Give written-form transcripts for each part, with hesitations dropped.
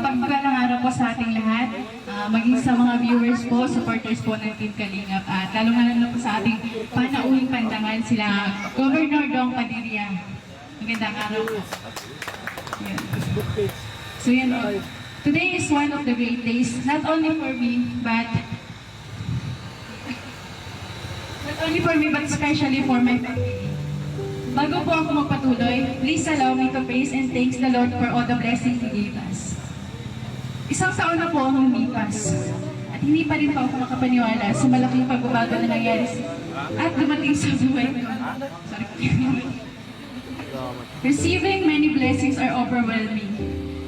Mapagpalang araw po sa ating lahat, maging sa mga viewers po, supporters po ng Team Kalingap, at lalong-lalo po sa ating panauhing pandangan sila Governor Dong Padilla. Magandang araw po. Yan. So yan, today is one of the great days, not only for me, but especially for my family. Bago po ako magpatuloy, please allow me to praise and thank the Lord for all the blessings He gave us. Isang taon na po ang lumipas, at hindi pa rin po ako makapaniwala sa malaking pagbabago na nangyari at dumating sa buhay ko. Receiving many blessings are overwhelming.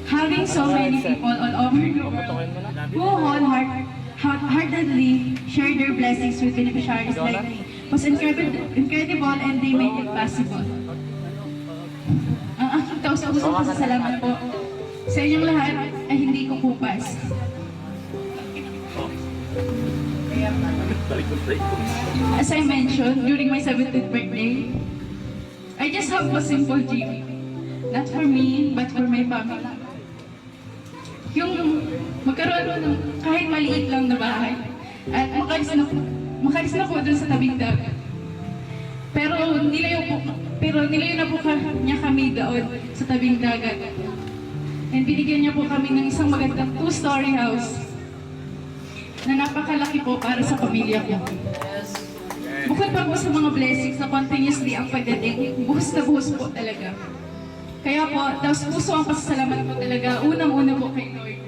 Having so many people all over the world who wholeheartedly share their blessings with beneficiaries like me was incredible and they made it possible. Ang aking taus-pusong pasasalamat po sa inyong lahat ay hindi ko kupas. As I mentioned, during my 70th birthday, I just have a simple dream. Not for me, but for my family. Yung magkaroon ng kahit maliit lang na bahay at makalis na po dun sa tabing dagat. Pero nilayo na po niya kami doon sa tabing dagat. And binigyan niya po kami ng isang magandang 2-story house na napakalaki po para sa pamilya ko. Bukod pa po sa mga blessings na continuously ang pagdating, buhos na buhos po talaga. Kaya po, taos puso ang pasasalamat po talaga, unang-una po kay Lord.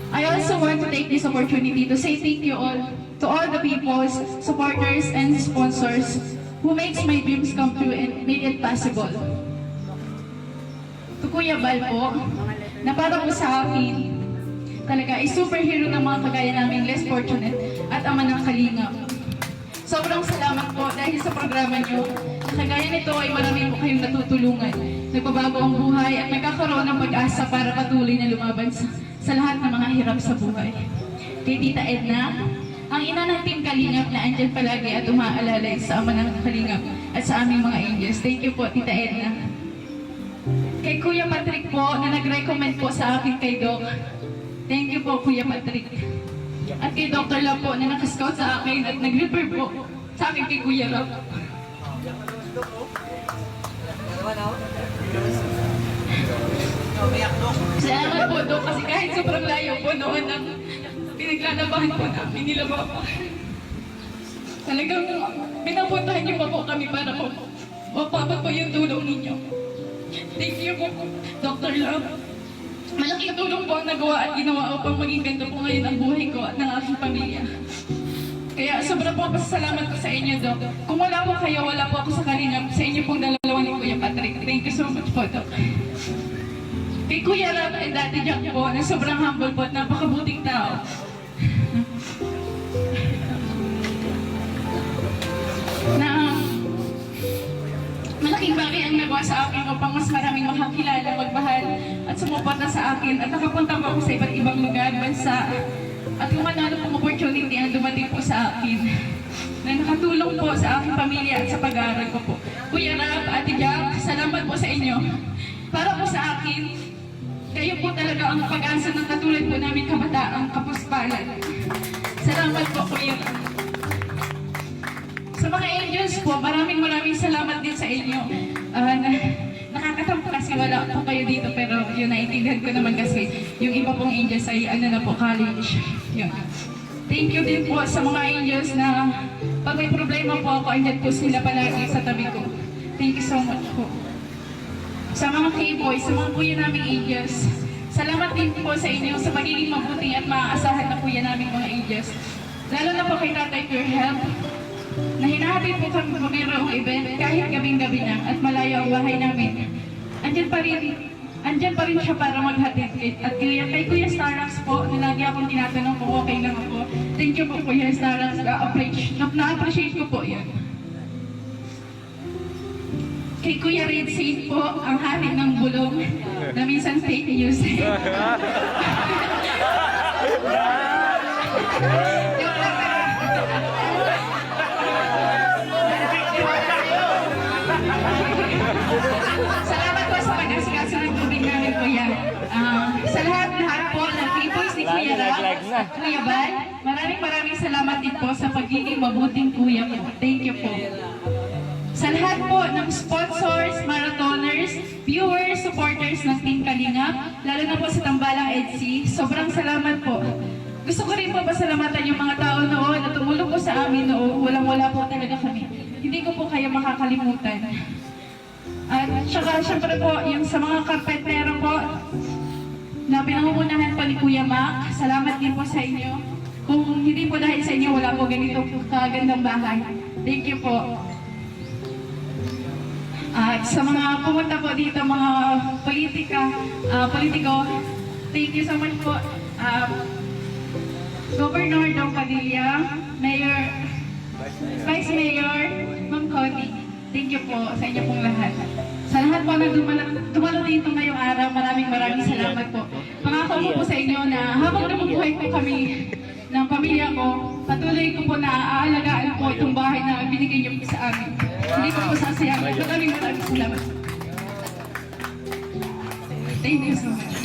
I also want to take this opportunity to say thank you all to all the people, supporters, and sponsors who makes my dreams come true and made it possible. To Kuya Bal po, na para po sa akin, talaga ay superhero ng mga kagaya naming less fortunate at ama ng Kalingap. Sobrang salamat po dahil sa programa niyo. Kagaya nito ay marami po kayong natutulungan. Nagbabago ang buhay at nagkakaroon ng pag-asa para patuloy na lumaban sa lahat ng mga hirap sa buhay. Kay Tita Edna, ang ina ng Team Kalingap na andyan palagi at umaalalay sa ama ng Kalingap at sa aming mga angels. Thank you po, Tita Edna. Kay Kuya Patrick po na nag-recommend po sa akin kay Doc. Thank you po, Kuya Patrick. At kay Dr. Love po na nakascout sa akin at nag-refer po sa akin kay Kuya Love. Salamat po, Dok, kasi kahit sobrang layo po noon ang pinaglalabahan po namin nila po. Talagang pinapuntahan niyo pa po kami para po mapapag po yung tulong ninyo. Thank you po, Dr. Love. Malaking tulong po ang nagawa at ginawa upang maging ganito po ngayon ang buhay ko at ng aking pamilya. Kaya sobrang po pasasalamat ko sa inyo, Doc. Kung wala po kayo, wala po ako sa Kalingap. Sa inyo pong dalawa ni Kuya Patrick. Thank you so much po, Doc. Kay Kuya Ram and Daddy Jack po, na sobrang humble po at napakabuting tao. Na malaking bagay ang nagawa sa akin upang mas maraming makakilala, magmahal at sumuporta sa akin at nakapunta po ako sa iba't ibang lugar, bansa at kung ano pong opportunity ang dumating po sa akin na nakatulong po sa aking pamilya at sa pag-aaral ko po. Kuya Ram, Ate Jack, salamat po sa inyo. Para po sa akin, kayo po talaga ang pag-asa ng katulad po namin kabataang kapuspalan. Salamat po, Kuya Ram. Sa mga angels po, maraming salamat din sa inyo. Nakakatampo kasi wala po kayo dito, pero yun, naiintindihan ko naman kasi yung iba pong angels ay college. Yun. Thank you din po sa mga angels na pag may problema po ako, andyan po sila palagi sa tabi ko. Thank you so much po. Sa mga K-boys, sa mga kuya naming angels, salamat din po sa inyo sa pagiging mabuti at maaasahan na kuya naming mga angels. Lalo na po kay Tatay Pure Health, na hinahatid po kami kung mayroong event kahit gabing-gabi na at malayo ang bahay namin. Andyan pa rin siya para maghatid. At kay Kuya Starrax po, na lagi akong tinatanong kung okay lang ako. Thank you po, Kuya Starrax. Na-appreciate ko po yan. Kay Kuya Red Saint po, ang hari ng bulong na minsan fake news. Salamat po sa pag-asikaso ng tubig namin Kuya. Sa lahat po ng peoples ni Kuya Rab at Kuya Bal, maraming salamat din po sa pagiging mabuting kuya po. Thank you po. Sa lahat po ng sponsors, marathoners, viewers, supporters ng Team Kalingap, lalo na po sa Tambalang EDSI, sobrang salamat po. Gusto ko rin po pasalamatan yung mga tao noon na tumulong po sa amin noon. Walang-wala po talaga kami. Hindi ko po kayo makakalimutan. At saka syempre po, yung sa mga karpentero po, na pinangungunahan po ni Kuya Mac, salamat din po sa inyo. Kung hindi po dahil sa inyo, wala po ganito kagandang bahay. Thank you po. At sa mga pumunta po dito, mga politiko, thank you so much po. Governor Dong Padilla, Mayor, Vice Mayor, Ma'am Cody, thank you po sa inyo pong lahat. Sa lahat po na dumalo dito ngayong araw, maraming salamat po. Pangako ko po sa inyo na habang nabubuhay po kami ng pamilya ko, patuloy ko po na aalagaan po itong bahay na binigay niyo po sa amin. Hindi ko po sasayang. Maraming salamat. Thank you so much.